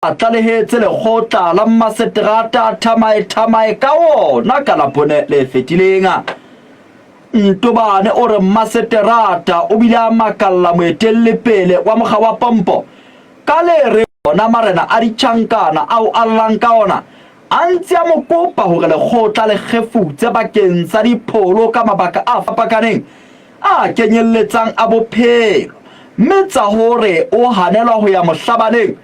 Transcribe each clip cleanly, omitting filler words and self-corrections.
tlalehetse lekgotla la Mmaseterata Thamae ka ona ka Labone le fetileng. Ntobane o re Mmaseterata o bile a makalla moetellepele wa mokga wa pompo ka le re ona marena a ditjhankana ao a llang ka ona a ntse a mo kopa hore lekgotla le kgefutse bakeng sa dipholo ka mabaka a fapakaneng a kenyelletsang a bophelo, mme tsa hore o hanelwa ho ya mohlabaneng,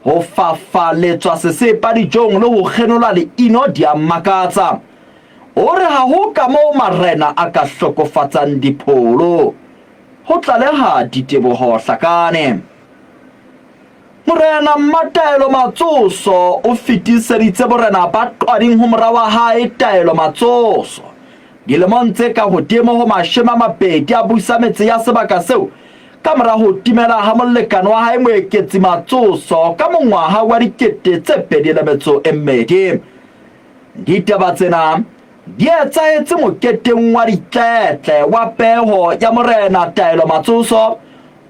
ho fafaletswa sesepa dijong le ho kgenola leino di a makatsa. O re ha ho ka moo marena a ka hlokofatsang dipholo. Ho tlaleha Diteboho Hlakane. Morena Mataelo Matsoso o fetiseditse borena ba qwading ho mora wa hae Taelo Matsoso dilemong tse ka hodimo ho 20 a busa metse ya sebaka seo ka mora ho timela ha molekane wa hae Moeketsi Matsoso ka mongwaha wa 2012. Ditaba tsena di etsahetse moketeng wa ditletle wa peho ya morena Taelo Matsoso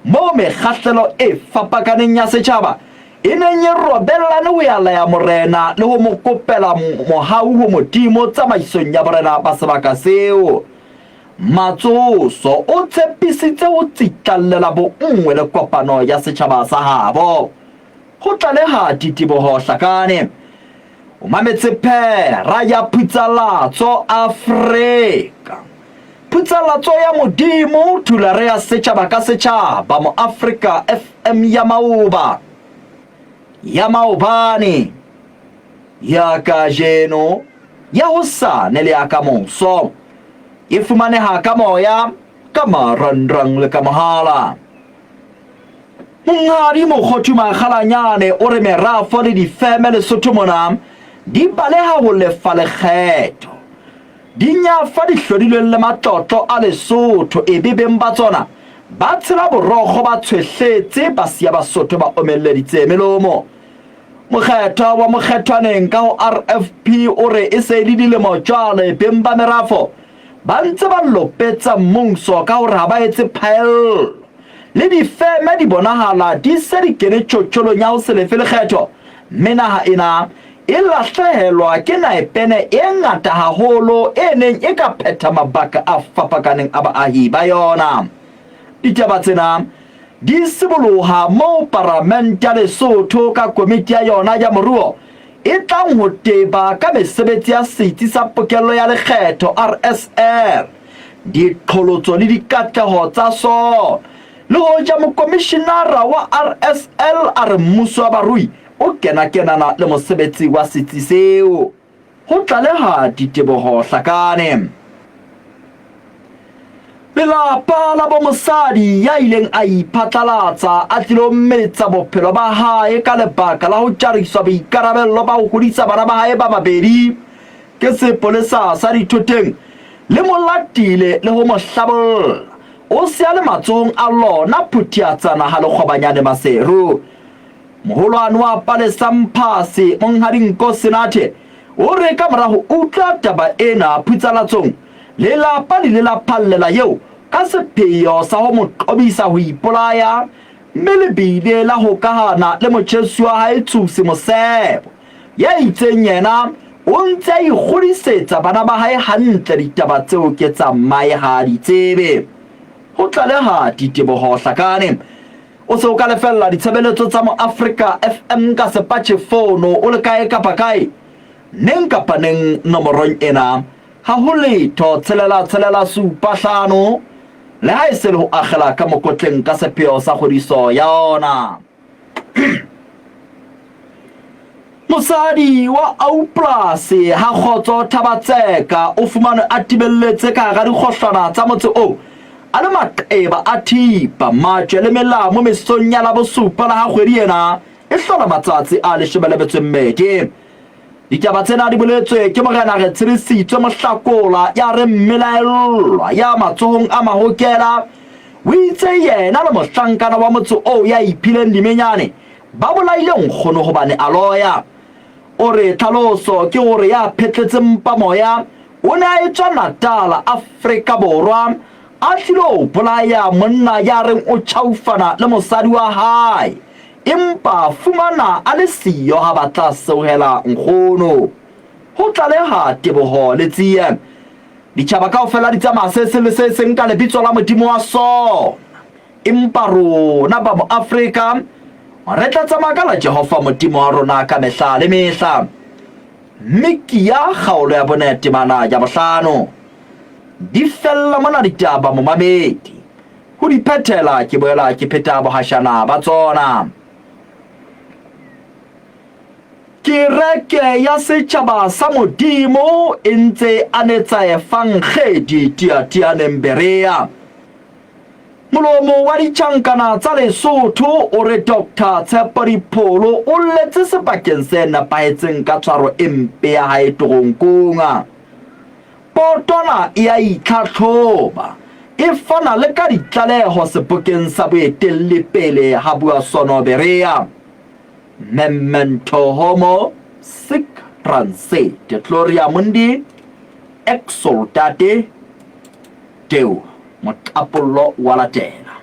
moo mekgahlelo e fapakaneng ya setjhaba e neng e robellane ho ya laya morena le ho mo kopela mohau ho modimo tsamaisong ya borena ba sebaka seo. Matsoso o tshepisitse ho tsitlallela bonngwe le kopano ya setjhaba sa habo. Ho tlaleha Diteboho Hlakane. O mametse phera ya Putsalatso Afrika. Putsalatso ya modimo thulare ya setjhaba ka setjhaba mo Afrika FM ya Maoba. Ya maobane ya kajeno ya hosane le ya kamoso e fumaneha ka moya ka marangrang le ka mohala. Monghadi Mokgothu Makgalanyane o re merafo le difeme Lesotho mona di baleha ho lefa lekgetho, di nyafa di hlodilweng le matlotlo a Lesotho e beng ba tsona ba tshela borokgo ba tshwehletse ba siya Basotho ba omelleditse melomo. Mokgethwa wa mokgethwaneng ka ho RFP o re e se le dilemo jwale beng ba merafo ba ntse ba lopetsa mmuso ka hore ha ba etse phaello le difeme di bonahala di se di kene tjotjholong ya ho se lefe lekgetho, mme naha ena e lahlehelwa ke naepene e ngata haholo e neng e ka phetha mabaka a fapakaneng a baahi ba yona. Ditaba tsena di siboloha moo Parliament ya Lesotho ka komiti ya yona ya moruo e tlang ho teba ka mesebetsi ya setsi sa pokello ya lekgetho RSL, diqholotso le dikatleho tsa sona, le hoja mokomishenara wa RSL a re mmuso wa barui o kenakenana le mosebetsi wa setsi seo. Ho tlaleha Diteboho Hlakane. Lelapa la bomosadi ya ileng a iphatlalatsa a tlilo mmetsa bophelo ba hae ka lebaka la ho jariswa boikarabello ba ho hodisa bana ba hae ba babedi ke sepolesa sa dithoteng le mo latile le ho mo hlabolla o se a le matsohong a lona phuthiatsana ha lekgwabanyane Maseru. Moholwane wa Palesa Mphasi Monghadi Nkosi Nathe o re ka mora ho utlwa taba ena Putsalatsong lelapa le la phallela eo ka sepheo sa ho mo qobisa ho ipolaya, mme le bile la ho kahana le motjhesu wa hae Thusi Mosebo ya itseng yena o ntse a ikgodisetsa bana ba hae hantle ditaba tseo ke tsa mmae ha di tsebe. Ho tlaleha Diteboho Hlakane. O se o ka lefella ditshebeletso tsa mo Afrika FM ka sepatjhe fono o le kae kapa kae neng kapa neng nomorong ena ha ho letho tshelela supa hlano le ha e se le ho akgela ka mokotleng ka sepheo sa kgodiso ya ona. Mosadi wa Auplase ha Kgotso Thabatseka o fumane a tibelletse ka hara dikgohlwana tsa motse o a le maqeba a thipa matjhe le melamo mesong ya la bosupa la ha kgwedi ena e hlola matsatsi a 12. Ditaba tsena di boletswe ke morena re tshirisitswe Mohlakola ya re mmelaellwa ya matsohong a mahokela o itse yena le mohlankana wa motse o ya iphileng dimenyane ba bolaile nkgono hobane a loya. O re tlhaloso ke hore ya phetletse mpa moya o ne a etswa Natala Afrika Borwa a tlilo bolaya monna ya reng o tjhaufana le mosadi wa hae empa fumana a le siyo ha ba tla seohela nkgono ho tlaleha teboho le tsiye ditjhaba kaofela di tsamaya se seng le se seng ka lebitso la modimo wa sona empa rona ba mo Afrika re tla tsamaya ka la Jehova modimo wa rona ka mehla le mehla miki ya kgaolo ya bonete mana ya bohlano di fella mona ditaba momamedi ho di phethela ke boela ke pheta bohashana ba tsona. Kereke ya setjhaba sa modimo e ntse a netsa efangkgedi tiatianeng Berea. Molomo wa ditjhankana tsa Lesotho o re Dr. Tshepo Dipholo o letse sebakeng se nepahetseng ka tshwaro e mpe ya hae Toronkong. Potona e a itlhatlhoba e fana le ka ditlaleho sebokeng sa boetelle pele ha bua sono Berea. Memento homo sic transit gloria mundi exultate Deo Apollo wa latela.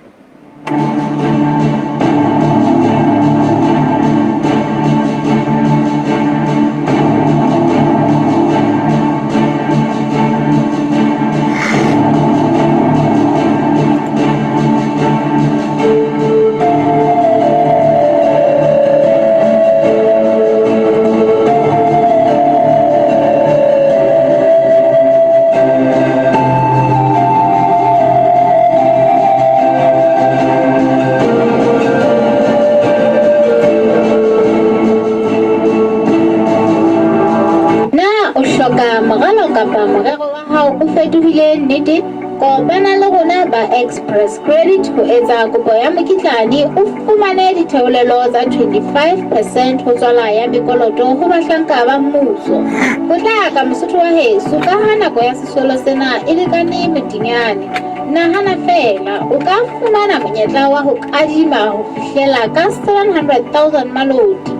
Kopana le rona ba Express Credit ho etsa kopo ya mokitlane o fumane ditheolelo tsa 25% ho tswala ya mekoloto ho bahlanka ba mmuso. Ho tla ka Mosotho wa heso ka ha nako ya sesolo sena e lekane modinyane. Nahana fela o ka fumana monyetla wa ho kadima ho fihlela ka 700,000 malodi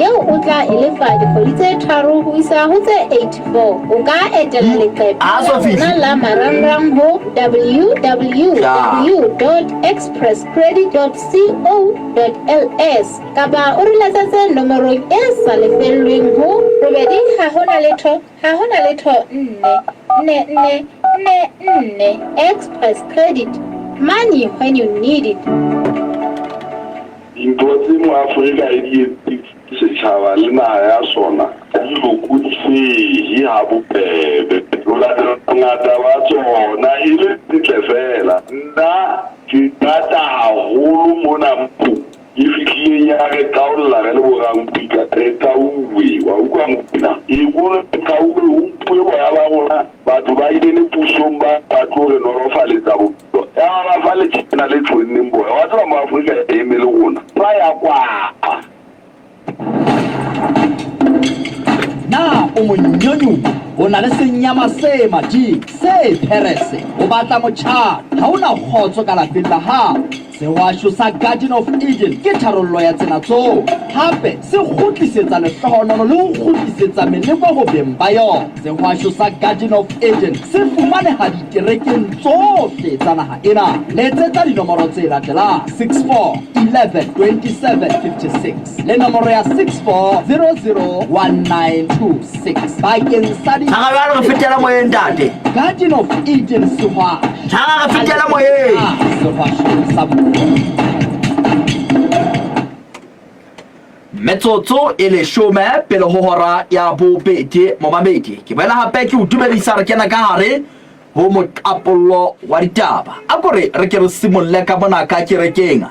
eo o tla elefa dikgwedi tse 3 ho isa ho tse 84. O ka etela leqephe la marangrang ho www.expresscredit.co.ls kapa o re letsetse nomorong e sa lefellweng ho 0 ha hona letho 4 Express Credit, money when you need it. Intotsi mo Afrika e setjhaba le naha ya sona di lokutse hi ha bobebe la ngata ba tsona e le tlefela nna ke tata haholo mona mpu e fihlile ya re kaolla re le borang pika eta uwe wa ukwa mpina e bona kaolo mpu e ya ba bona batho ba ile le pusong ba tlo re norofa le tsa bo ya ba fa le tsena le tsone mbo wa tswa mo Afrika e mele rona ba ya kwa na o monyonyo o na le senyama se madi se perese o batla motjha ha ona khotso ka lapeng la hao sehwasho sa Garden of Eden ke tharollo ya tsena tso hape se khutlisetsa lehlohonolo le ho khutlisetsa meleko ho beng ba yona. Sehwasho sa Garden of Eden se fumane ha diterekeng tsohle tsa naha ena. Letsetsa dinomoro tse latelang 64 11 27 56 le nomoro ya 64 00 1926 bakeng sa di Thangabana re fetela moyeng ntate. Garden of Eden sehwasho Thanga re fetela moyeng. sehwasho sa metsotso e leshome pele ho hora ya bobedi momamedi ke boela hape ke o dumedisa re kena ka hare ho moqapollo wa ditaba a kore re ke re simolle ka bona ka kerekeng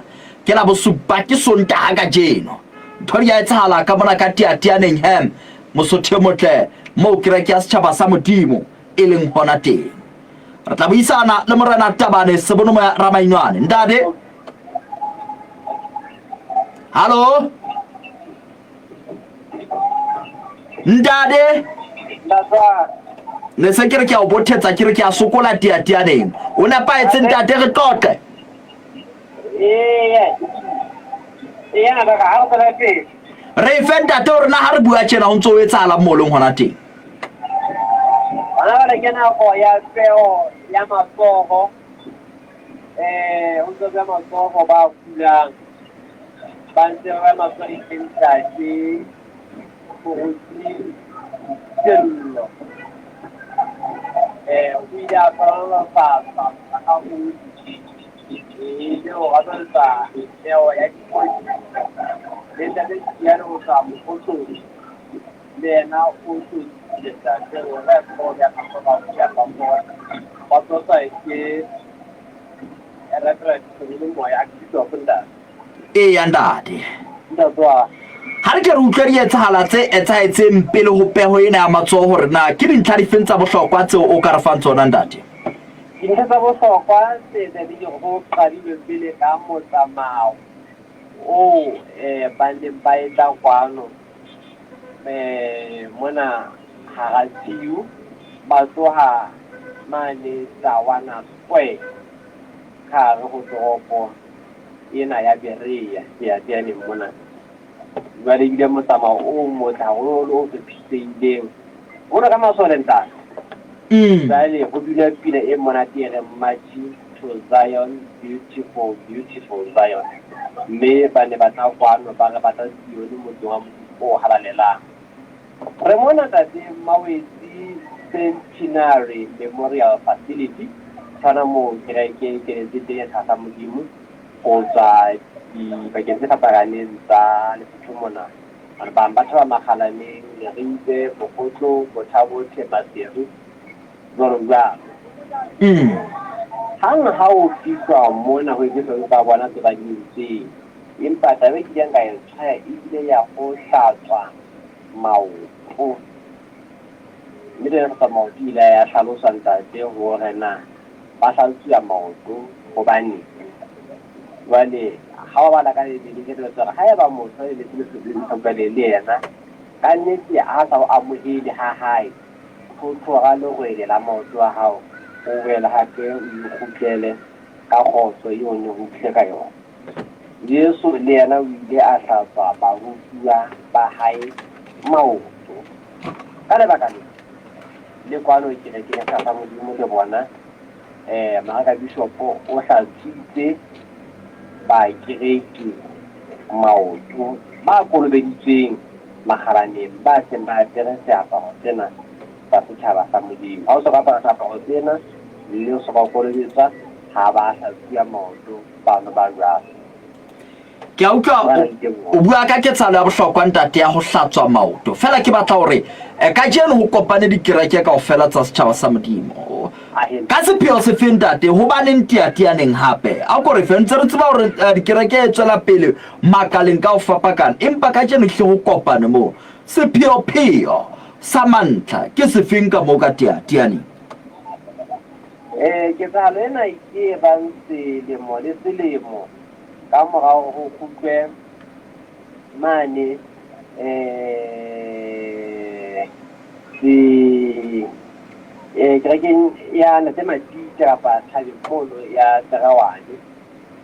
ke la bosupa ke sontaha ka jeno ntho ya etsahala ka bona ka tiatianeng hem Mosotho motle mo kereke ya setjhaba sa modimo e leng hona teng. Re tla buisana le morena Tabane Sebonomo ya Ramainwane ntate. Hallo Ndade ne se kere ke a o bothetsa kere ke a sokola tiatianeng o ne pa etse ntate re qoqe na ba ka ha o tsela pele re fe ntate o rena ha re bua tjena o ntso o etsala mo leng hona teng ana ba le kena go ya peo ya matsogo o ntse ya matsogo ba kulang bantse ba maso intensity go sello we ya para pa ka go o ga tsa eo ya dikgwedi le tla le ya no sa mo go le na o le tsa se o la go ya ka go ya ka mo ba tlo sa ke era tra le mo ya ki to funda ya ntate nda twa ha re ke re utlwa di etsahala tse etsaetseng pele ho peho ena ya matsoho hore na ke dintlha di feng tsa bohlokwa tseo o ka re fang tsona ntate dintlha tsa bohlokwa tse di go qadilwe pele ka motsamao o ba ne ba etsa kwano mona haratiu ba tsoha mane tsawana square ka re go toropo ena ya Berea ya tene mona ba le ile motsamao o motla o se pitseng o re ka masolenta Valley, who do not feel a monarchy and a mighty to Zion, beautiful, beautiful Zion. May Banabata one of Banabata, you know, or Halalela. Remona that the Maui Centenary Memorial Facility, Sanamo, Kereke, Kereke, Hasamudimu, or the Bagazeta Paraninza, Tumona, and Bambatra Mahalani, Rinde, Bokoto, Botavo, Tebasiru. Hang how people mona ho ke ba bona tse ba dintsi empa tabe ke yang ka e tshaya ile ya go hlatswa mau o mire ka mau ile ya hlalosa ntate ho rena ba hlatswa mau go bani wale ha ba la ka le di ke tsara ha ya ba mo tsaya le tsile ka le yena ka nnete a sa amohile ha hai go tloga le go ela maoto a hao o wela hape o ikhutlele ka kgotso yo ne o tle ka yona Yesu le yena o ile a hlatswa barutiwa ba hae maoto ka lebaka le kwano ke re ke sa sa modimo le bona maaka bishop o hlatsitse ba kireki maoto ba kolobeditseng magarane ba tseng ba tere seaparo tsena ba setšhaba sa modimo ha o se ka apara seaparo tsena le o se ka kolobetsa ha ba hlatswa maoto bana ba jwalo ke a utlwa o bua ka ketsalo ya bohlokwa ntate ya go hlatswa maoto fela ke batla hore ka jeno ho kopane dikereke kaofela tsa setšhaba sa modimo ka sepheo se feng ntate ho ba le ntiatianeng hape a kore fe ntse re tseba hore dikereke e tswela pele makaleng ka o fapakana empa ka jeno hle ho kopane mo sepheo sa mantlha ke se feng ka mo ka tianeng ke tsalo ena ke bang selemo le selemo ka morao go kutlwe mane kerekeng ya Natematite kapa Tlhabekgolo ya Terawane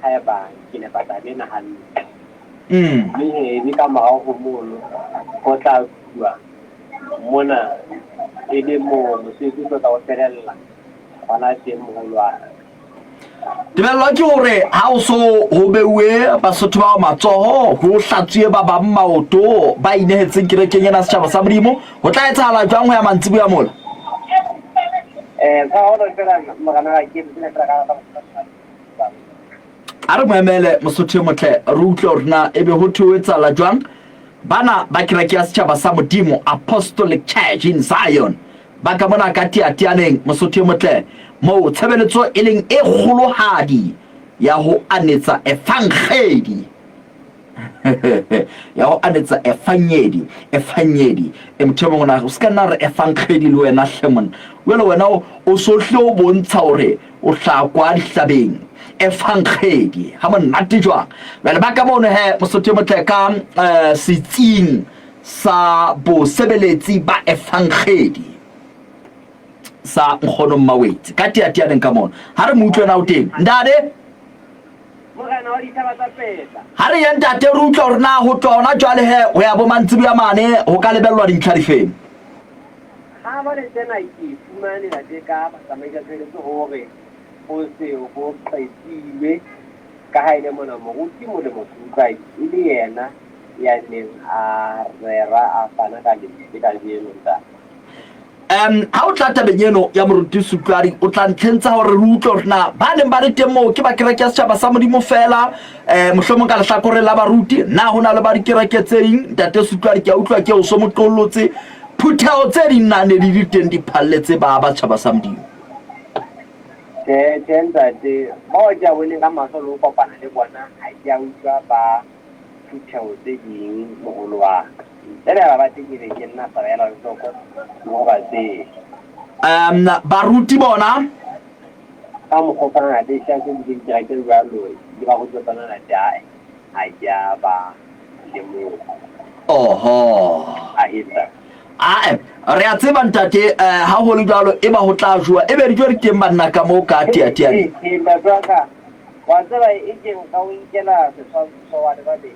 haeba ke ne patabe nahanne mme ka morao go mono go tla bua mona e le mo mosebetsi o tla o felela gona teng mogolwana tebello ke hore ha o so ho beuwe basotho ba matsoho ho hlatsuwe ba bang maoto ba inehetseng kerekeng ena setjhaba sa modimo ho tla etsahala jwang ho ya mantsibu ya mola ka hore fela magana ke tsena tla ka a re moemele mosotho motle re utlwe hore na ebe ho thwe etsala jwang bana ba kereke ya setjhaba sa modimo Apostolic Church in Zion ba ka mona ka tianeng mosotho motle mo tshebeletso e leng e kgolohadi ya ho anetsa efangedi ya ho anetsa efanyedi motho mongwe na o ska nna re efangedi le wena hlemon wena o sohle o bontsha hore o hlakwa dihlabeng efangedi ha monate jwang wena ba ka mono he mosotho motle ka setsing sa bosebeletsi ba efangedi sa nkgono Mmawetsi ka tianeng ka mona ha re mo utlwe na o teng ndade mogana wa ditaba tsa peta ha re yeng ntate re utlwa hore na ho tsona jwale he ho ya bo mantsibu ya mane ho ka lebellwa dintlha difeng ha ba le tsena ke fumane la ka ba tsamaisa tsheletso hore ho se ho tsaitsile ka ha ile mona moruti mo le motsutlwa ile yena ya neng a rera a fana ka ka dino nta ha o tla tabeng eno ya moruti Sutlwari o tla ntlentsha hore re utlwe rena ba neng ba re teng moo ke ba kereke ya setjhaba sa Modimo fela mohlomong ka lehlakore la baruti na hona le ba dikereke tse ding ntate Sutlwari ke a utlwa ke o so moqollotse phutheo tse ding na ne di teng di phalletse ba setjhaba sa Modimo ntate ba ja wele ka masolo o kopana le bona ha ya utlwa ba phutheo tse ding mogolo wa ba tingile ke nna fa ya la tsoko mo ba se baruti bona ka mo kopana le sha ke di kereke ba lo di ba go tsana na ja a ja ba le mo oho a ita re a tseba ntate ha ho le jalo e ba ho tla jwa e be re jwa re teng banna ka mo ka tia ke ba tsaka wa tsaba e ke ka o ikela se so wa ba de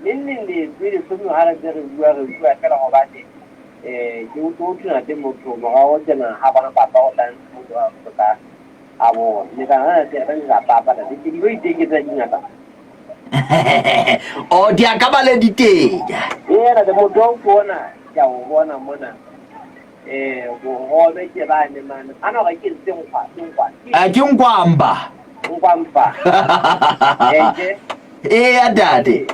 neng le le somo ha re bua fela go ba ne ke o tuna te motho mo ga o tsena ha bana papa o tla mo ka a bo ne ka na te ba nka papa da ke di go iteke tsa dingata o dia ka ba le ditega na de motho o bona ya o bona mona go be ke ba ne man ana ga ke ntse ke nkwamba ya dade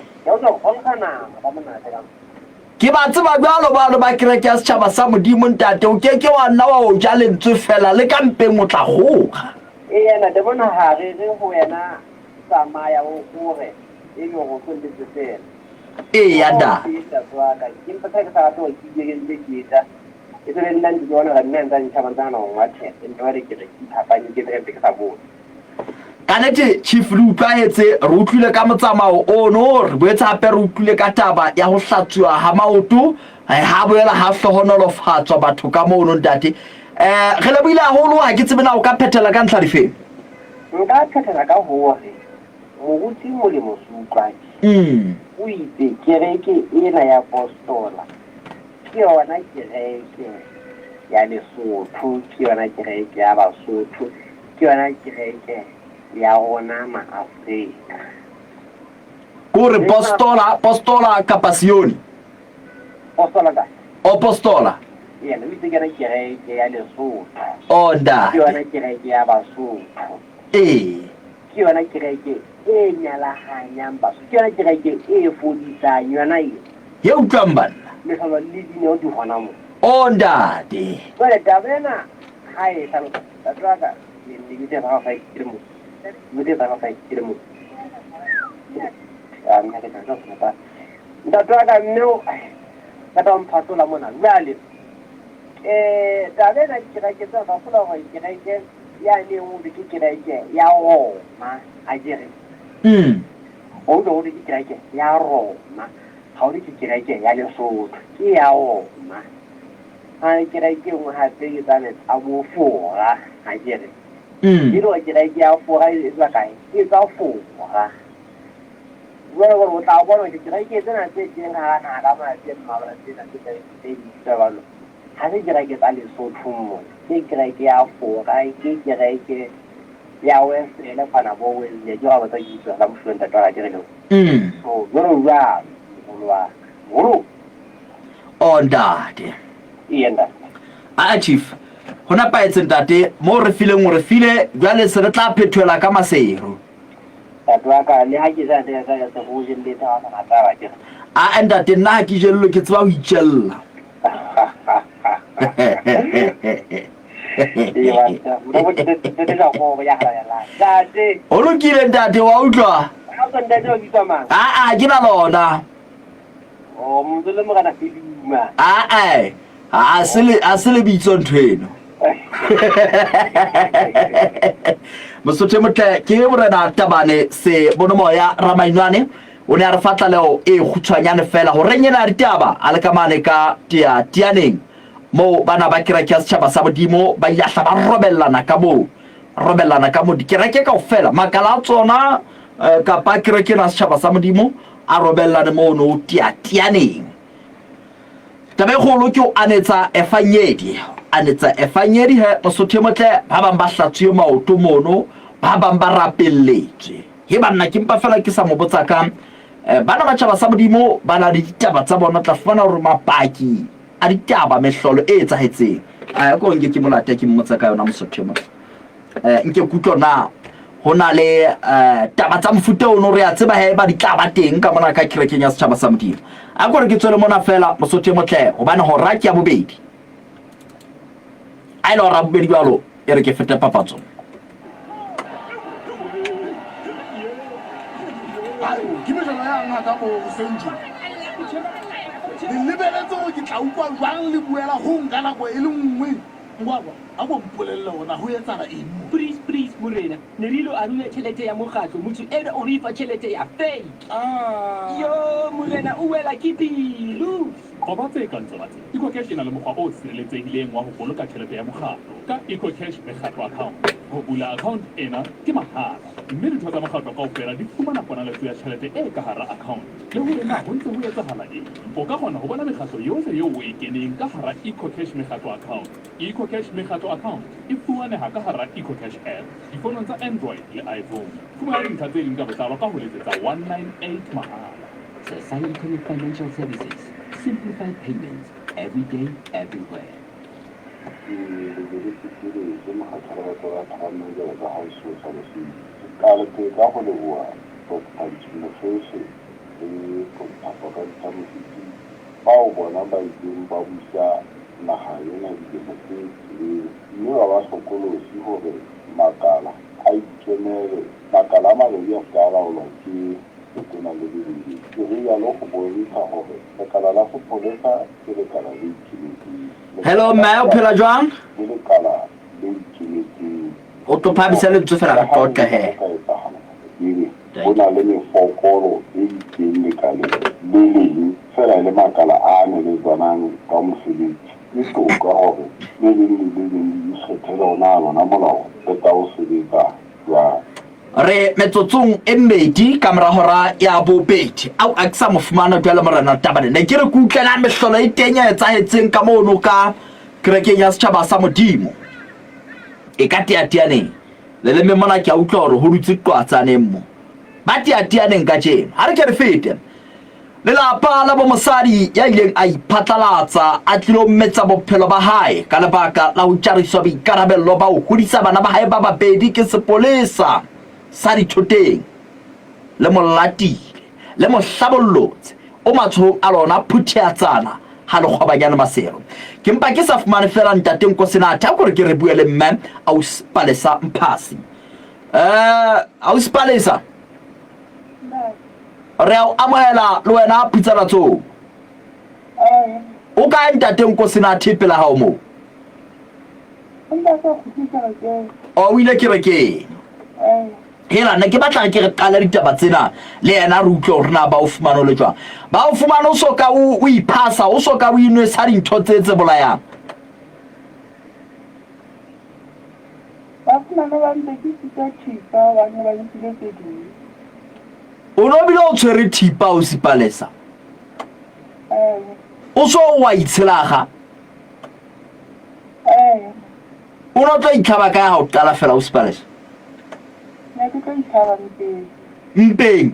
ke ba tseba jalo ba kereke ya setjhaba sa Modimo ntate o ke wa nna wa o ja lentswe fela le ka mpeng o tla goga na de bona ha re go yena samaya o gore e go go tsentse fela ya da ke mpatha ka sa to ke ke ke ta e tlo nna ndi bona ga nna nda nthabantana o mathe ntwa re ke re ithapanye ke re ka sa bona kanete chief le utlwaetse re utlwile ka motsamao ono re boetse hape re utlwile ka taba ya ho hlatsuwa ha maoto ha boela ha hlohonolofatswa batho ka mono ntate re lebohile haholo ha ke tsebe na o ka phethela ka ntlha difeng nka phethela ka hore moruti mo le Mosutlwari o itse kereke ena ya Apostola ke yona kereke ya Lesotho ke yona kereke ya Basotho ke yona kereke ya rona ma-Afrika kore postola kapasioni Apostola yena o itse kena kereke ya Lesotho nda ke yona kereke ya Basotho ke yona kereke e nyalahanyang baso ke yona kereke e fodisang yona eo ye utlwang banna mehlolo le dine o di gona mo ndate jale tabena ha e tlhalosa lebite ba fa ke mo ntatwa ka mme ka ta mphatsola mona jale tabena kereke tsa ba fola go kereke ya ne o di kereke ya Roma a jere o do di kereke ya Roma ha o di kereke ya Lesotho ke ya Roma ha kereke o ha tse tsane a bo fora a jere dilo kereke ya fora e tla kae e tsa fora o tla bona ke kereke tsena tse teng ha na ka ma tse mabara tsena tse di tsabalo ha se kereke tsa Lesotho mo ke kereke ya fora ke kereke ya wesele fana bo wele ke ga ba tsa ditso la mofenta twa ga direlo so go ra go ndate yenda chief hona paetse ntate mo re file jwale se re tla phethola ka masero tatwa ka le ha ke sa nte ka se go je le ta ga ta ba ke ntate nna ke jello ke tswa ho itjella o lokile ntate wa utlwa ke na lona a se le bitso ntho eno Mosotho motle ke borena Tabane se bonomoya Ramainwane o ne a re fatla leo e khutshwanyane fela ho renyela ditaba a le kamane ka tianeng mo bana ba kereke ya setjhaba sa Modimo ba ilahla ba robellana ka mo dikereke kaofela makala a tsona ka pa kereke na setjhaba sa Modimo a robellane mo no tianeng tabe kholo ke o anetsa efanyedi he Mosotho motle ba bang ba hlatsuwe maoto mono ba bang ba rapelletse he banna ke mpa fela ke sa mo botsa ka bana ba tjhaba sa modimo ba na le ditaba tsa bona tla fana hore mapaki a ditaba mehlolo e etsahetseng a go nke ke molate ke mmotsa ka yona Mosotho mo nke kutlo na hona le taba tsa mfuta ono re a tseba he ba ditaba teng ka mona ka kerekeng ya setjhaba sa modimo a go re ke tswele mona fela Mosotho motle hobane hora ke ya bobedi a ile hora bobedi balo e re ke fete papatso ke mejana ya ngaka mo senju le lebeletse go ke tla utlwa jwang le buela go nka nako e le nngwe ngwagwa a go mpolelle gona go etsana eng please morena ne re ilo arule tšhelete ya mokgatlo motho ene o re ifa tšhelete ya fake yo morena o wela ke pelo goba tse ka ntse batse ecocash e na le mokgwa o sireletsegileng wa go boloka tšhelete ya mokgatlo ka ecocash mekgatlo account go bula account ena ke mahala mme ditho tsa mokgatlo kaofela di fumana ponaleso ya tšhelete e ka hara account le gore na go ntse go etsagala eng o ka kgona go bona mekgatlo yohle yeo o e keneng ka hara ecocash mekgatlo account ecocash mekgatlo account e fumaneha ka hara ecocash app difonong tsa android le iphone fumana dintlha tse ding ka botlalo ka ho letsetsa 198 mahala Society Financial Services, simplified payments every day, everywhere. Hello, Mel Pelajuan. Otto Pabi said to Fera Porta hair. Bona le mefokolo e itseng le fela le makala a ne le bonang ka mosebetsi e toka hore le ikgethela lona molao e tla o sebetsa jwang re metsotsong e mmedi ka mora hora ya bobedi au a ksa mo fumana jwale morena tabane ne ke re ku utlwana mehlolo e tenya etsahetseng ka mono ka kerekeng ya setjhaba sa modimo e ka tiatianeng le le memona ke a utlwa hore ho rutse qwatsaneng mo ba tiatianeng ka jeno ha re ke re fete le lapa la bo mosadi ya ileng a iphatlalatsa a tlilo mmetsa bophelo ba hae ka lebaka la ho tjariswa boikarabello ba ho hodisa bana ba hae ba babedi ke sepolesa sa dithoteng le molatile le mohlabollotse o matshong a lona phuthiatsana ha le kgwabanyana masero ke mpa ke sa fumane fela ntateng ko senatha gore ke re buele mme au Palesa Mphasi au Palesa re a amohela le wena pitsalatso o ka ntateng ko senatha pela ha o mo o ile kerekeng hela ne ke batla ke re qala ditaba tsena le yena re utlwe hore na ba o fumana le jwang ba o fumana o soka o iphasa o soka o inwe sa dintho tse bolayang ba fumana ba ntse ke tsa thipa ba ne ba ntse ke di o no bile o tshwere thipa o Palesa o so wa itshelaga o no tla itlhaba ka ha o qala fela o Palesa ne ke tla mpeng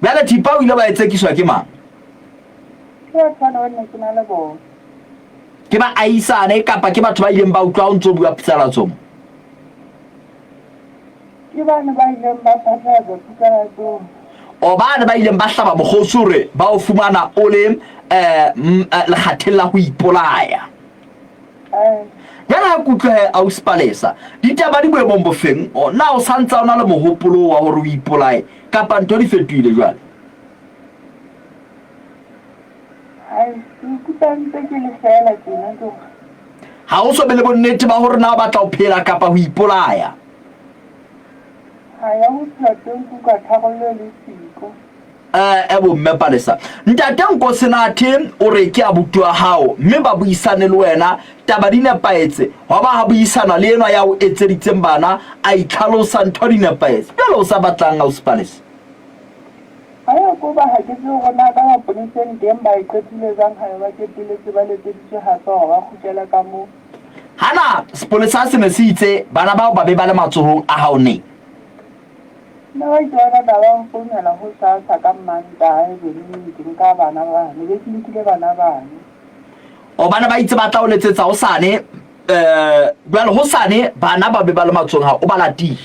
bale thipa o ile ba etsekiswa ke mang ke ba aisane kapa ke batho ba ileng ba utlwa o ntse bua pitsalatso ke bana ba ileng ba patla pitsalatso o bana ba ileng ba hlaba mogotsi hore ba o fumana o le le khathella ho ipolaya yana kutlwe au Palesa ditaba di boemong bofeng na o santsa ona le mohopolo wa hore o ipolaye kapa ntho di fetoile jwale ha o so be le bonnete ba hore na o batla o phela kapa ho ipolaya bo mme Palesa ntate nko senathe o re ke abuti wa hao mme ba buisane le wena taba di nepaetse wa ba ha buisana le ena ya o etseditseng bana a itlhalosa ntho di nepaetse jalo o sa batlang au Palesa aya go ba ha ke tlo gona ka ba poniseng teng ba iketile jang ha ba ke tile se ba le tseditse ha tsa ga khutela ka mo hana sepolesa se ne se itse bana bao ba be ba le matsohong a hao ne nna ba itwana ba ba mfounela ho sasa ka Mantaha ebeneng ka bana bane be ke lekile bana bane o bana ba itse ba tla o letsetsa hosane jwale hosane bana ba be ba le matsohong ha o ba latile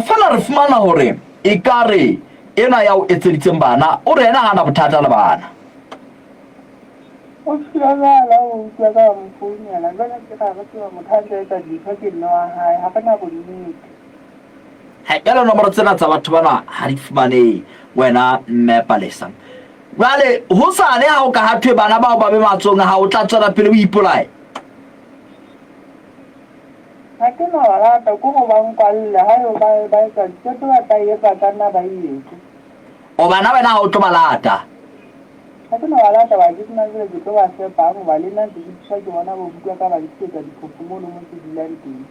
fela re fumana hore e kare ena ya o etseditseng bana o re ena hana bothata le bana o fihlagala o utlwa ka mfounela jwale ke ga ke ba motho a ntse etsa dintho ke nne wa hae ha kana bonnete ya nomoro tsena tsa batho bana ha di fumanehe wena mme Palesa jwale hosane ha o ka hathwe bana bao ba be matsohong ha o tla tswela pele o ipolaye ha ke no rata ko go ba nkwalle ha yo ba etsa tshebetso ba tla etsa ka nna ba etse o bana wena ha o tlo balata ha ke no rata ba ke nna le tlo ba se ba mo ba le nna di tsha ke bona bo bua ka ba ditsetsa diphofo mo se dilang teng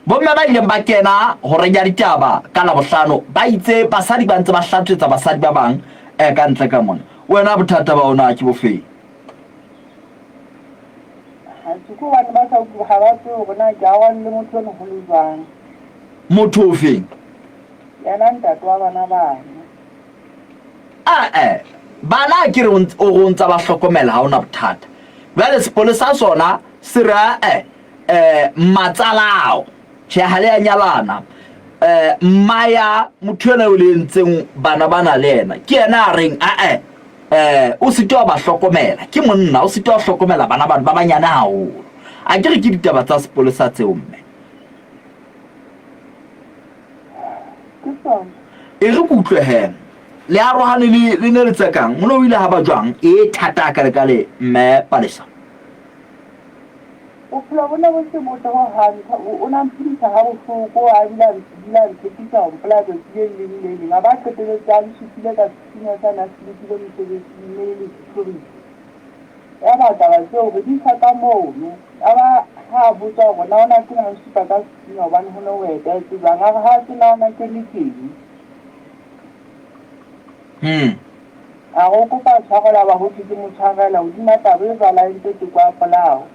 bomme ba ileng ba kena hore ya ditaba ka la bohlano ba itse basadi ba ntse ba hlatsetsa basadi ba bang ka ntle ka mona wena bothata ba ona ke bofeng ha tsuko ba ba sa go ha ba tso go na ja wa le motho no go le jwang motho o feng yana ntate wa bana bana bana ke re o ntsa ba hlokomela ha ona bothata jwale sepolesa sona se ra matsalao tjhe ha le a nyalana mmaya motho ena o le ntseng bana bana le ena ke ena a reng o se twa ba hlokomela ke monna o se twa hlokomela bana ba banyane haholo a ke re ke ditaba tsa sepolesa tseo mme e re kutlwe he le arohane le ne le tsekang mo no ile ha ba jwang e thata ka le kale mme Palesa o phela bona bo se motho wa hantha o na mpisa ha bohloko a dila ntshepisa ho mpela ke le nga ba qetele tsa ntshile ka tshinya sana se dilo mosebetsi mme le tshobi ya ba taba tseo be di sa ka mono aba ha botsa go na ona ke na nsipa ka tshinya ba ne ho weta tse ba nga ha se na na ke le teng a go kopa tshwarela ba ho ke mo tshwarela o di mata be ba la ntse ke kwa polao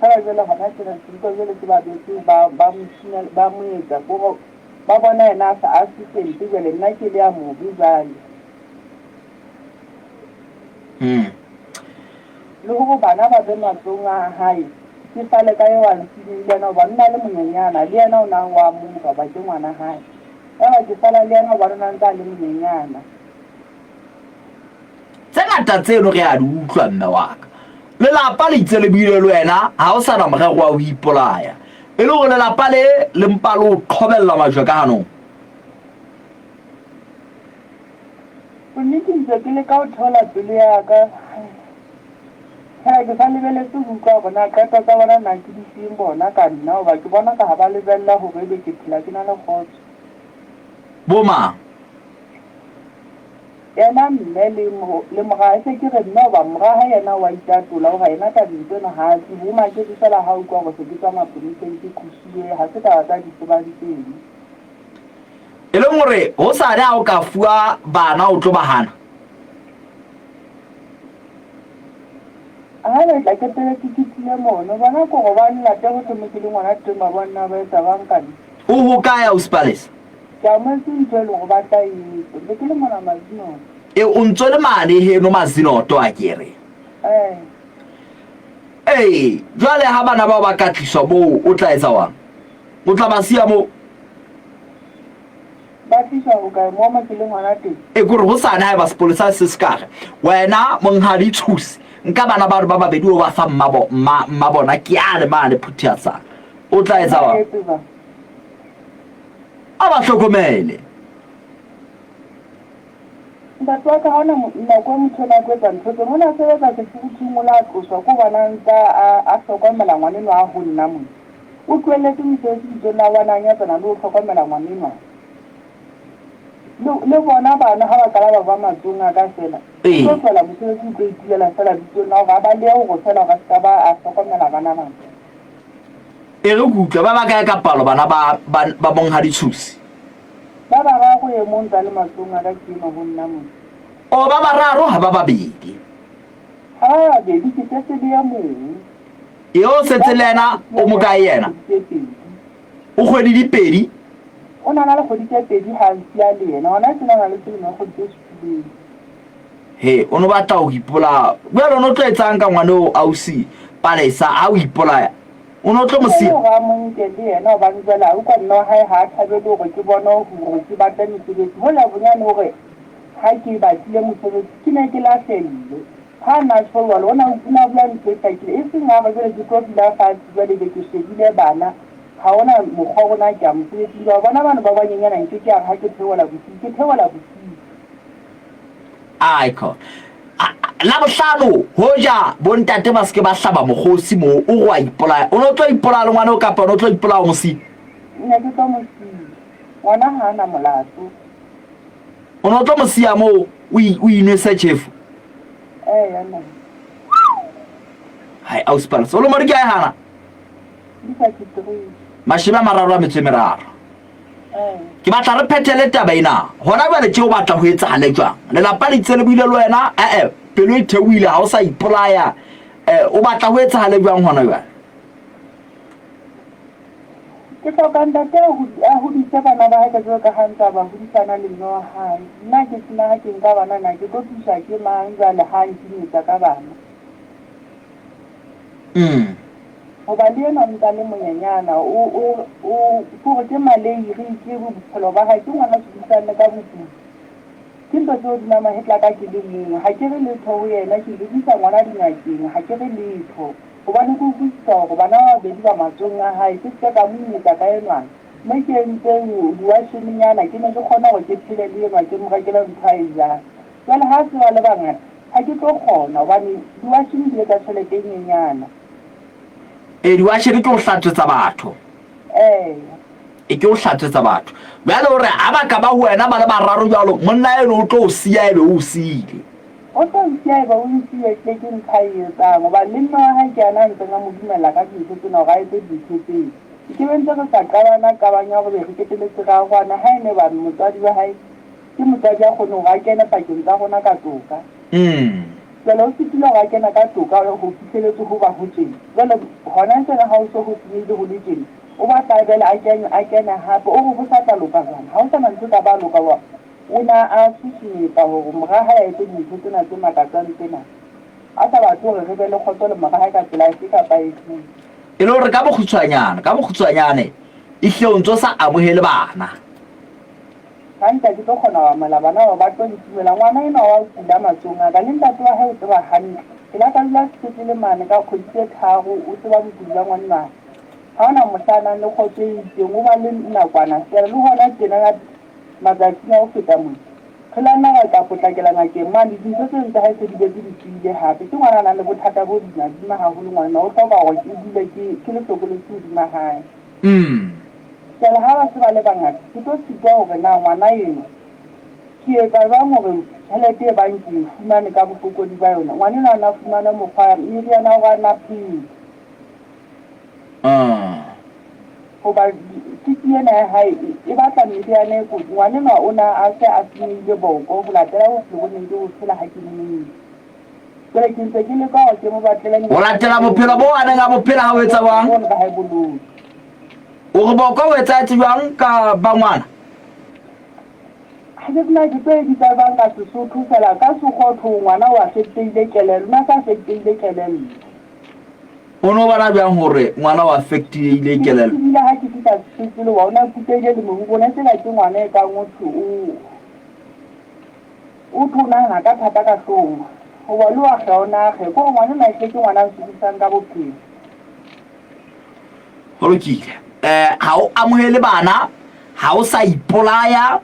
Kala jela hana tsena tsiko jela ke ba betse ba mshina ba moetsa go ba bona ena sa assistant jela nna ke le ya mo bizali le go bana ba be matsonga hae ke sale ka ye wa ntile na ba nna le monyenyana le yena o na wa mo ba ke ngwana hae ela ke sala le yena ba rona nta le monyenyana tsena tatseno re a di utlwa mme wa ka le lapa le itse le bile le wena ha o sa na morero wa o ipolaya e le gore lelapa le mpa le o qhobella majwe ka hanong o nnitse ke le ka o thola pele ya ka ha ke sa lebeletse go utlwa bona qeto tsa bona nna ke di seng bona ka nna o ba ke bona ka ha ba lebella go be ke phela ke na le khotso boma yena mme le moga se ke re nna ba moga ha yena wa itatola o ga yena ka dintona ha ke boma ke tsela ha o kwa go se ke tsa mapolisi ke khusile ha se ka tsa ditsoba diteng e le gore ho sa re a o ka fuwa bana o tlo bahana ha le tla ke tele ke tsile mono bana go go ba nna te go tsomeke le ngwana te ma bona ba etsa bang ka o ho kaya o Palesa ka mo se ntlo go ba tla le ke le mona mazino e o ntso le mane he no mazino to a kere jwale ha bana ba ba ka tliswa mo o tla etsa wang o tla ba sia mo ba tliswa go ka mo ma ke le ngwana te e gore ho sa na ba sepolesa se skare wena monghadi tshusi nka bana ba re ba babedi o ba fa mmabona ke a le mane phuthiatsa o tla etsa wang a ba hlokomele batwa ka hona nna kwa motho na go tsa ntho tsona se ba se tshimola tloswa go bana ntsa a hlokomela ngwane no a go nna mo o tlweletse mosebetsi tsona bana nya tsana le o hlokomela ngwane le bona bana ha ba kala ba matsonga ka sela go tsela mosebetsi go itilela sela tsona ga ba le go sela ga ska ba a hlokomela bana bana e re kutla ba ka ka palo bana ba monghadi tshusi ba ga go e monta le matsonga ka kimo go nna mo o ba bararo ha ba babedi Baby ke tse le ya mong. Eo setse lena o mo ka yena. O kgwedi di pedi. O na le kgwedi tse pedi ha ntsia le yena. Ona tsena na le tsena go tse sepileng. He, o no batla o ipola. Well o no tlo etsang ka ngwana o ausi Palesa a o ipola. O no tlo mo si. O ga mo nke le yena ba ntsela o ka nna ha ha thabele gore ke bona gore ke batla mosebetsi. Ho la bonyane hore ha ke batlile mosebetsi ke ne ke la selle. Ha na tshwala ona una bula ntse ke e seng ga ba ke tlo dila fatshe ba le ke shebile bana. Ha ona mokgwa bona ke a mosebetsi ba bona bana ba banyenyana ntse ke a ha ke theola botsi. Aiko. La bohlano hoja bontate ba ske ba hlaba mokgosi mo o go a ipola. O no tlo ipola le ngwana o ka pa no tlo ipola o mosi. Nna ke tlo mosi. Ngwana ha ana molato. O no tlo mosia mo o inwese chef. Yana. Hai auspal. Solo mo re ke a hana. Disa ke tiri. Mashiba mararo a metso meraro. Ke batla re phethele taba ena. Hona ba le tšeo batla ho etsa hale jwang. Le lapa le tsele buile le wena pelo e theoile ha o sa ipolaya. O batla ho etsa hale jwang hona jwang. Ke hloka ntate a hodisa bana ba hae ka jwalo ka ha ntse ba hodisana le mme wa hae. Nna ke tsena ha ke nka bana na ke tlo thusa ke mang jwale ha nkinyetsa ka bana. Hoba le yena ntse le monyenyana o ke maleiri ke bophelo ba hae ke ngwana sedisane ka botudi. Ke ntho tseo di nama hetla ka ke le mong ha ke re letho ho yena ke lebisa ngwana dingakeng ha ke re letho. Hobane ke utlwisisa hore bana ba babedi ba matsong a hae ke se ka monyetsa ka enwana. Mme ke entseng diwashininyana ke ne ke kgona hore ke phele le yena ke mo rekela ntho a e jang. Jwale ha se ba le bangata ha ke tlo kgona hobane diwashini di etsa tjhelete e nyenyana. Diwashini ke o hlatsetsa batho. E ke o hlatsetsa batho. Bjale hore a ba ka ba ho wena ba le bararo jalo monna eno o tlo o sia ebe o siile. O tlo sia ebe o siile ke ntlha e etsang hoba le nna ha ke ana ntse nga mo dumela ka dintho tsena ga etse dintho tseo. Ke bentse re sa qabanya gore re keteletse ga gwana ha ene ba motswadi wa hae ke motswadi a kgone go a kena pakeng tsa gona ka toka. Jwale o fetile go a kena ka toka go fitlheletse go ba go tjena. Jwale gona ntse ga o so go senyile go le tjena o batla bele a kena hape o go sa tla loka jana ha o sa ntse ka ba loka wa una a tsitsa gore moga ha etse dintho tsena tse makatsang tsena a sa batho gore re be le kgotso le moga ha ka tsela e ka paetseng e le hore ka bokgutshwanyane e hleo sa amohele bana ha ntse ke tlo kgona wa mala bana ba tlo itumela ngwana ena wa tsila matsong a ka le ntate wa hae o tseba hantle ke la ka la tsitse mane ka kgotse tharo o tseba botula ngwana ha ona mohlana le khotse itseng o ba le nakwana se le hona tjena ga matsatsi a o feta mo re la nna ga potlakela ngakeng mane dintho tse ntse ha se di be di tsile hape ke ngwana na le bothata bo dina di ma haholo ngwana o hloka gore ke dile ke le tlhokoletse di ma hae tsela ha ba se ba le bangata ke tlo sitwa hore na ngwana eno ke etsa jwang hore tjhelete e bankeng fumane ka bofokodi ba yona ngwana na fumana mokgwa meriana o ga na phile hoba titi ena ya hae e batla meriana e kotsi ngwanenwa o na a se a senyile boko go latela bophelo bo neng ke bo phela ha ke mmele jwale ke ntse ke le ka gore ke mo batlela o latela bophelo bo a neng a bophela ha o etsa bang o re boko o etsa etse jwang ka ba ngwana ha ke tsena ke tse di tsa bang ka Sesotho fela ka Sekgotho ngwana wa fetile kelello nna sa fetile kelello o no bana bjang hore ngwana wa affectile kelello ke ha ke fita sesolo wa ona kutele le mo bona se la ke ngwana e ka ngotho o thona na ka thata ka hlong ho ba lo a gaona ge ko ngwana na ke ngwana se tsang ka bophelo ho lokile ha o amohele bana ha o sa ipolaya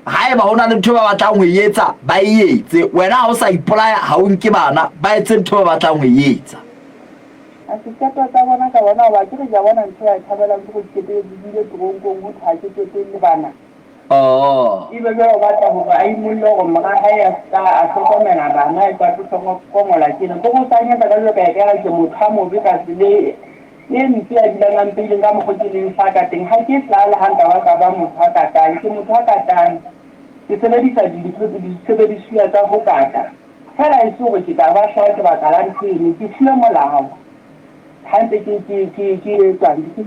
ha eba hona le ntho ba batlang ho etsa ba etse wena ha o sa ipolaya ha o nke bana ba etse ntho ba batlang ho etsa a se tata tsa bona ka bona ba ke re ja bona ntho ya thabelang go ikete dile tronkong ho tha ke tse le bana ibe ba batla ho ba imollo go mara ha ya sta a hlokomela bana e ka tlo go mola kene go go sanya ka lo ka ya ke motho mo be ka sele le ntse a dilang pele ka mo go tseleng fa ka teng ha ke tsala ha nka ba motho ka tang ke motho ka tang ke sebedisa di sebediswa tsa ho kata fela e se gore ke ka ba tlhaa ke baka la ntsene ke tshile molao gantse ke etsang ke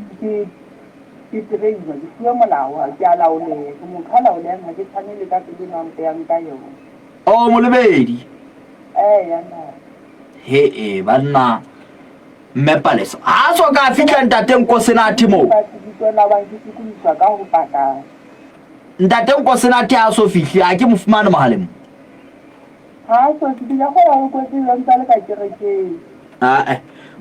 trainer ke tshile molao ga ke a laolega ke motho a laolegang ga ke tshwanele ka pele nampe yang ka yone Molebedi yana he banna mme Palesa a so ka fitla ntate Nkosinati mo tsela ba ke tsikuliswa ka go patala ntate Nkosinati a so fitli a ke mo fumane mohaleng ha so ke dira go ya go tsela ntse le ka kerekeng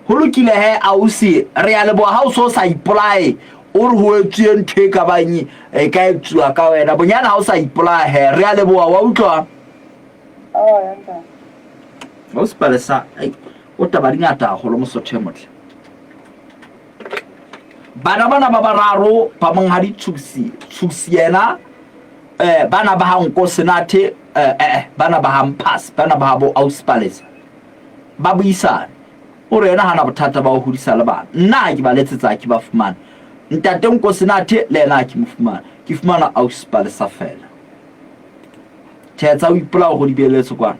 ho lokile he ausi re ya lebo ha o so sa ipolai o re ho etswe nthe ka banyi e ka etswa ka wena bonyana ha o sa ipolai he re ya lebo wa utlwa yanta o Palesa o taba dingata go lo mosotho motle bana ba bararo ba mong ha di tsusi yena bana ba ha Nkosinati bana ba ha Mpasi bana ba bo ausi Palesa ba buisana o re yena hana bothata ba ho hodisa le bana nna ke ba letsetsa ke ba fumana ntate Nkosinati le yena ke mo fumana ke fumana ausi Palesa fela thetsa o ipola go di beeletso kwana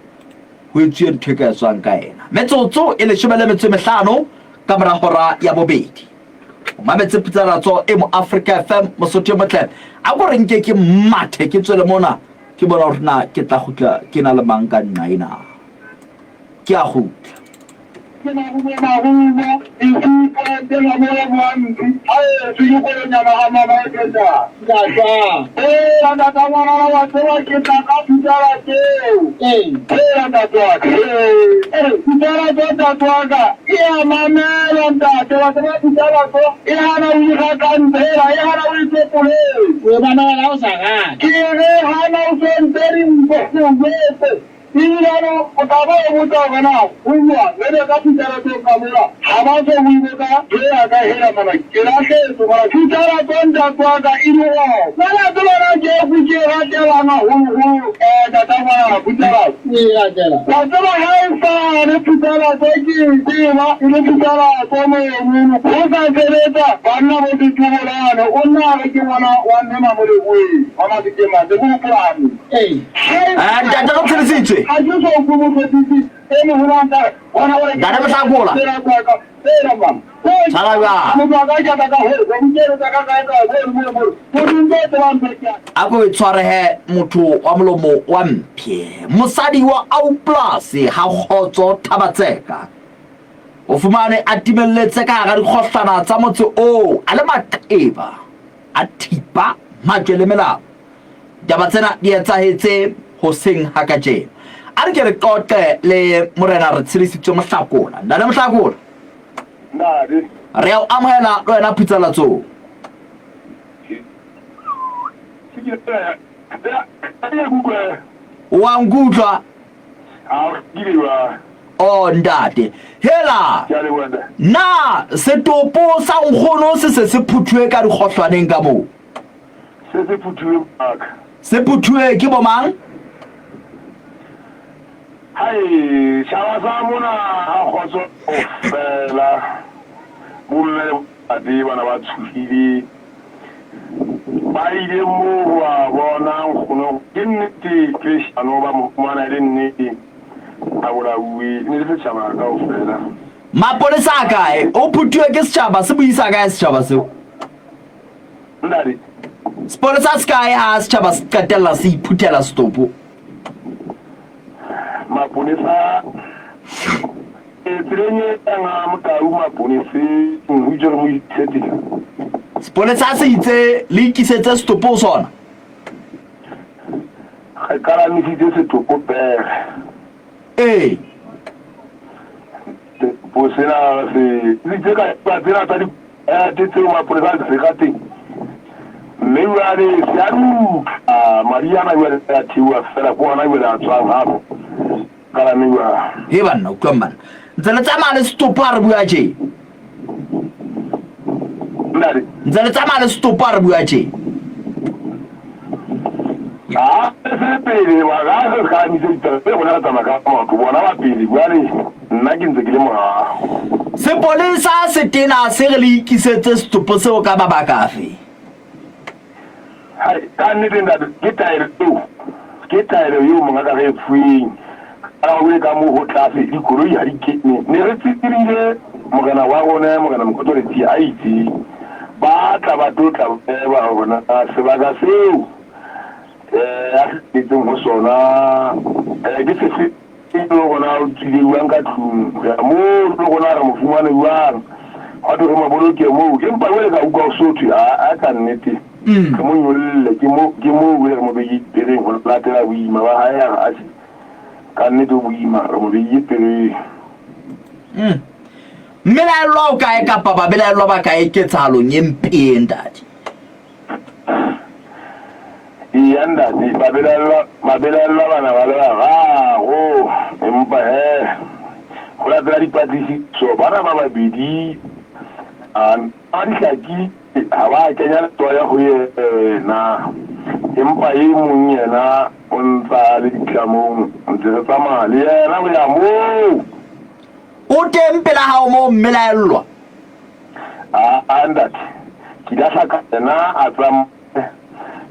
ho etswe ntwe ka tswang ka ena metsotso e le 15 ka mora hora ya bobedi o mametse putsaratso e mo Africa FM mosotho motle a go reng ke mathe ke tswele mona ke bona hore na ke tla gutla ke na le manga nna ina ke a gutla Ilano otaba muta na uwa wele ka pitara to kamera habazo wiboka ya ga hera mama kirake to mara pitara tonda kwaga ilo wala to na je kuje hata na hu tatawa pitara ni rajala tatawa haifa ne pitara to ki dima ile pitara to me kosa kereta banna bodi tuwala no onna ke wana wanne ma mole wi ona dikema de ku plan ntate Nkosinati Dada Msagula ako itshware he motho wa molomo wa mphe mosadi wa Auplasi ha khotso Thabatseka o fumane a timelletse ka ga dikgohlana tsa motse o a le maqeba a thipa majele melao taba tsena di etsahetse ho seng hakajeno a re ke re qoqe le morena re tshirisitswe Mohlakola nna le Mohlakola re a amohela le wena putsalatso wa ngutlwa ntate hela na setopo sa nkgono se phuthuwe ka dikgohlwaneng ka moo se phuthuwe ke bomang hai shawa mona ha khotso fela bomme adi bana ba tshufile ba ile mo wa bona ngono dinti Cristiano ba mo mana dinti abula wi ni se chama ka ofela mapolesa kae o phuthuwe ke setjhaba se buisa kae setjhaba seo ndari spolesa sky ha setjhaba se qetella se iphuthela stopo maponesa trenye tanga motau maponese ngujoro mo itsetika spolesa se itse le ikisetse stopo sona ga kala mi fitse se topo pere posela se ditse ka patela tadi tse maponesa se gate mme wa re siaru Mariana wa ya tiwa fela kwa na wa tswa hapo kala mi wa he banna utlwa manna ntse le tsamaya le stopo a re bua je ndari ntse le tsamaya le stopo a re bua je se pele wa ga ka mi se tse bona tsa maka mo go bona ba pele bua le nna ke ntse ke le mo sepolesa se tena se re le ikisetse stopo seo ka mabaka afe hai ka nnete nda ke taere yo mo ngaka re fuing a we ka mo ho tlase dikoloi ha di kene ne re tsitsirile mogana wa rona mogana mokotoreti a itse ba tla ba totla ba bona sebaka seo a se tseng ho sona ke se lo gona o tsidiwang ka tlung ya mo lo gona re mo fumane buang a do mo boloke mo ke mpa wele ka uka sotho a ka nnete ke mo nyolle ke mo wele mo be yitereng ho latela boima ba haya a se ka nnete boima re mo be yitere mmela lo ka e ka papa bela lo ba ka e ketsalo nyempendadi yanda di mabela bana ba la go empa go la tla dipatisi so bana ba babedi a di tlaki ha ba kenya toya go na empa e mong yena o ntsa le ditlamong ntse tsa mali yena o ya mo o tempela ha o mo mmelaelwa andat ki da saka na a tsam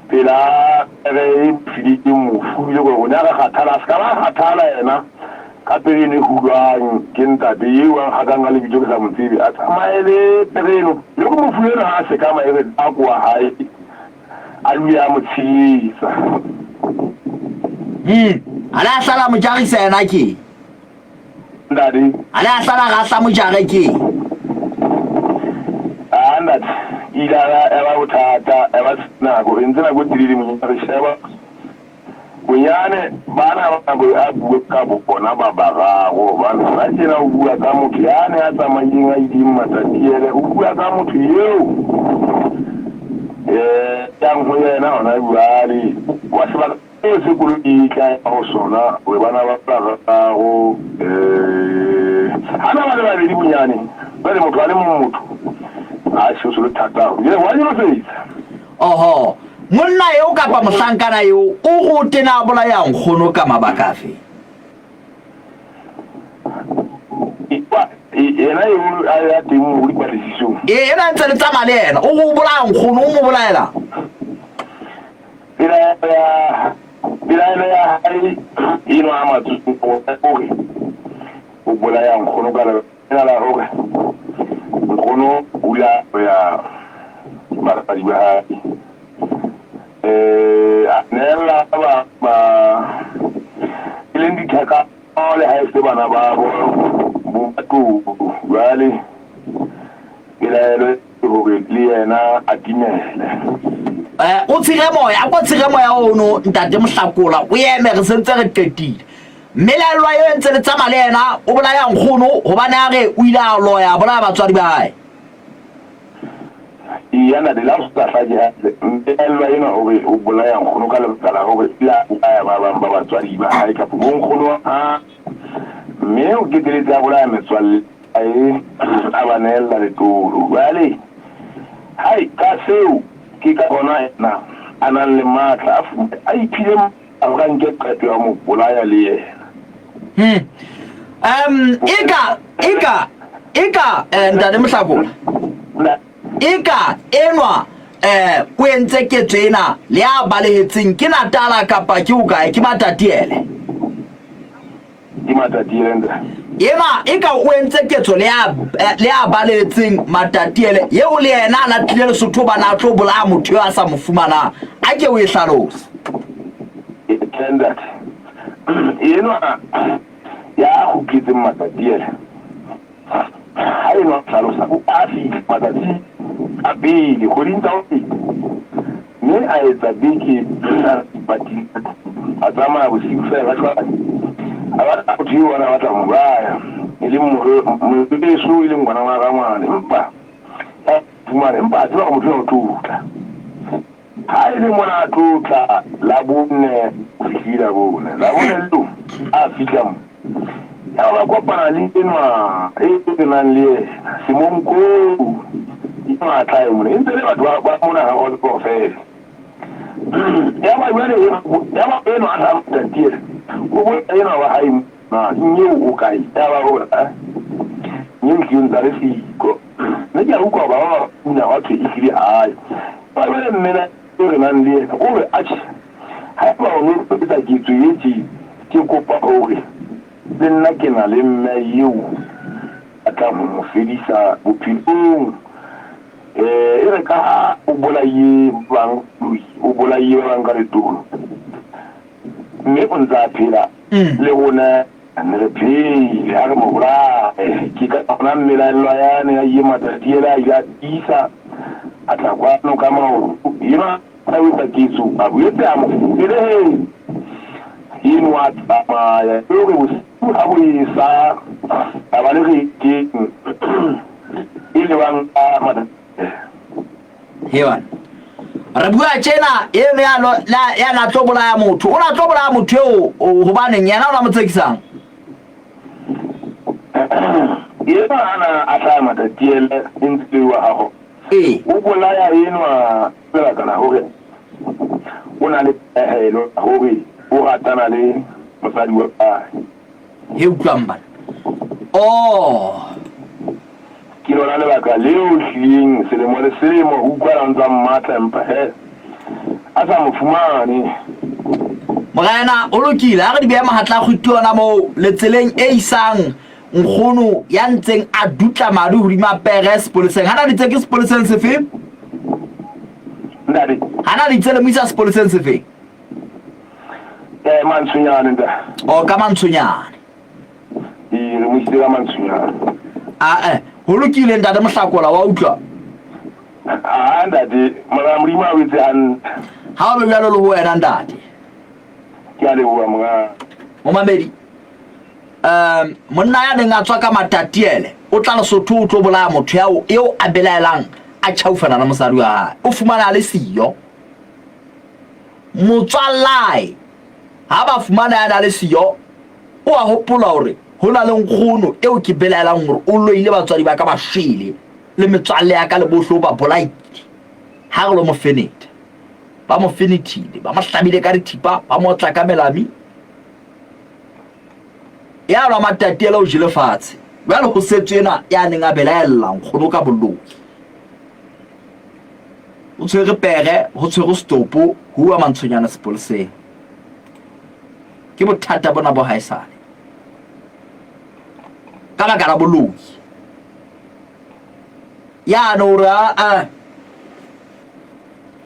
pela re fidiki mo fuile go bona ga khathala ska ba khathala yena ka pele ne hulwang ke ntate yewa ga ka nga le bitso ke sa motsebi a tsamaele tereno le go mo fuela ha se ka maere a kwa hae a luya motshisa ala sala mo jagisa yena ke ndadi ala sala ga sa mo jare ke andat ila eba utata eba na go intsena go diriri mo re sheba kunyane bana ba go abu ka bo bona ba ba go bana ba tsena o bua ka motho yane a tsamayeng a idimma tsatiele o bua ka motho yeo yang ho yena ona buali wa seba o se go ika o sona we bana ba ga go ana ba le bunyane ba le motho ale mo motho a se so le thata ye wa yo se oho monna yo ka pa mosankana yo o go tena bola ya nkgono ka mabaka fe ena yo a teng mo di patlisiso ena ntse le tsama le ena o go bola nkgono o mo bolaela bila ya hai ino ama tu o bola ya nkgono ka la roga nkgono ula ya marapadi ba hai nella ba ilendi thaka ole ha se bana ba bo tu wale ile go ke liena atimele o tshire moya ono ntate mohlakola o eme re sentse re qetile mmelelwa yo ntse le tsama le yena o bola ya nkgono hobane a re o ile a loya bola batswadi ba hae yana de la sta ya mmelelwa yena o bola ya nkgono ka le tsala go ila ya ba batswadi ba hae ka bo nkgono a me o ke dile tsa bola ya metswalle ai abanela le toro wale hai ka seo ke ka bona na anan le matla a iphile a ga nke qeto ya mo bolaya le yena ika ntate mohlakola ika enwa o entse ketso ena le a balehetseng ke Natala kapa ke o kae ke Matatiele di Matatiele nda ema ika o entse ketso le a balehetseng Matatiele yeo le yena na tlile le Sotho ba na tlo bola motho yo a sa mo fumana a ke o e hlalosa that enwa ya go kitse Matatiele ai no hlalosa o a fi Matatiele a bile go dinta o ne a etsa biki bati a tsama bo si fela ka aba o thiwa na batla mbaya ile mo beso ile ngwana wa ramane mpa fumane mpa tsa mo tlo tuta hai le mona tuta la bonne fihila bona la bonne lu a fihla mo ya ba kopana le enwa e nang le simonko ina tlae mo ntse le batho ba mona ga go professor ya ba eno a tla tantile go bo ena wa hai na nyu o kai ya ba go nyu ki unta le fiko ne ja uko ba una watu ikiri ai ba le mena re nan le o re a hai ba o no peta ki tu yeti ki ko pa o re le nna ke na le mme eo a tla mo fedisa bophelong e re ka o bolaye bang ka letolo mme o ntse a phela le rona ne re phele ha re mo bolaye ke ka bona mmelaelwa yane ya ye matsatsi ela ya isa a tla kwano ka maoto ema a wetsa kitso a boetse a mo fele ino a tsamaya e re bosiu ha boesa a ba le reke e le bang a matsatsi hewan re bua tjena eno ya na tlo bolaya motho o na tlo bolaya motho eo hobaneng yena o na mo tsekisang yena ana a tla matatiele ntse wa hago o bolaya eno a tsela kana hore o na le pehelo hore o ratana le mosadi wa hae he utlwamba ke lona lebaka leo hleng selemo le selemo o utlwa ntsa mmatla empa a sa mo fumane morena o lokile ha re di beha mahatla go itona mo letseleng e isang nkgono ya ntseng a dutla madi hodima pere sepoleseng hana di tseke sepoleseng sefe ndadi hana di tsele mo isa sepoleseng sefe Mansunyane nda ka Mansunyane re mo isitse Mansunyane ho lokile ntate Mohlakola wa utlwa ndadi mrima witse an ha o be jalo le ho wena ntate ke a le bua mga mo mamedi monna ya neng a tswa ka matatiele o tla Lesotho o tlo bolaya motho yao eo a belaelang a tšhaufana na mosadi wa hae o fumana le siyo motswalai ha ba fumana ya le siyo o a hopola hore hona le nkgono eo ke belaelang hore o loile batswadi ba ka ba shile le metswalle ya ka le bohlo ba bolaiti ha re lo mo fenete ba mo fenetile ba mo hlabile ka dithipa ba mo tla ka melami ya lo matatiele o jile fatshe ba le go setsena ya neng a belaela nkgono ka boloi o tshwere pere ho tshwere stopo huwa Mantshunyana sepoleseng ke bothata bona bo haisane ka baka la boloi ya no ra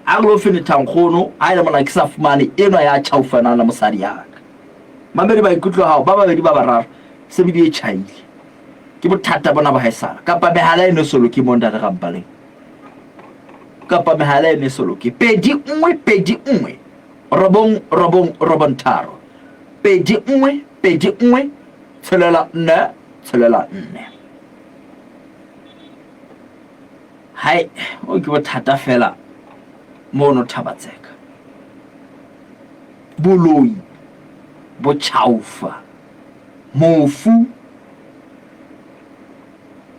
a lo finita nkgono a ile mona ke sa fumane eno ya tšhaufana na mosadi ya ka mamedi ba ikutlo hao ba babedi ba bararo se bidi e tšhaile ke bothata bona bo haisana kapa mehala eno solo ke monda re gampaleng kapa mehala ene solo ke pedi nngwe robong tharo pedi nngwe tshelela nne hai o ke bothata fela mono Thabatseka boloi bo tšhaufa mofu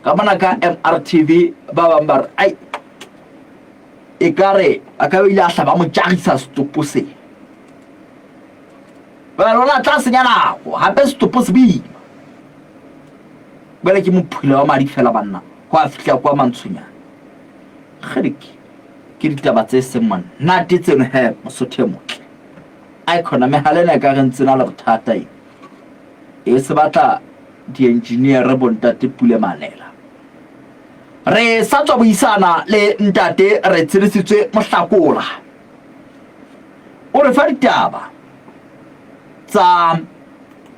ka bana ka MRTV ba bambar ai e kare a ka ile a hlaba mo tjagisa stopo se ba lona tla senyana go hape stopo se bi bele ke mophile wa madi fela banna go a fitla kwa Mantshunyana kgereke ke ditaba tse semman na tetseno he Mosotho motle a khona mehalena ka rentsena le bothata e se batla di engineer bontate Pule Manela re sa tswa buisana le ntate re tsirisitswe Mohlakola o re fa ditaba tsa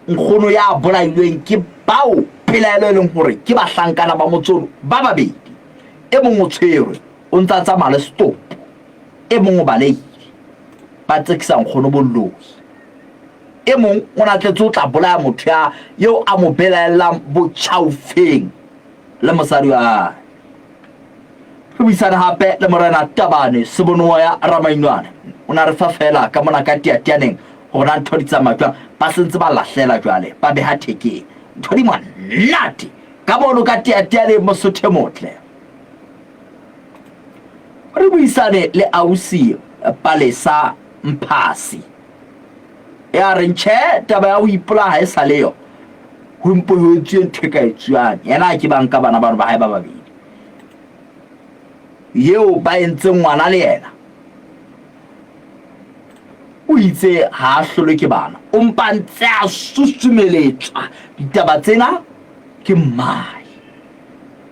nkgono ya bolailweng ke bao pelaelo leng hore ke bahlankana ba motsolo ba babedi e mong o tshwerwe o ntsa tsamaya le stop e mong o balei ba tsekisa nkgono bolloi e mong o na tletse o tla bolaya motho ya yo a mo belaelang botšhaufeng le mosadi wa re buisana hape le morena Tabane Sebonoa ya Ramainwana o na re fa fela ka mona ka tiatianeng hona ntho di tsamaya ba sentse ba lahlela jwale ba beha thekeng ntho di monate ka bono ka tiatiane Mosotho motle re buisane le ausi Palesa Mphasi ya re ntshe taba ya ho ipola ha e sa leyo ho mpohotswe ntheka etswane yena ke banka bana ba hae ba babedi yeo ba entse ngwana le yena o itse ha a hlolwe ke bana o mpa ntse a susumeletswa ditaba tsena ke mmane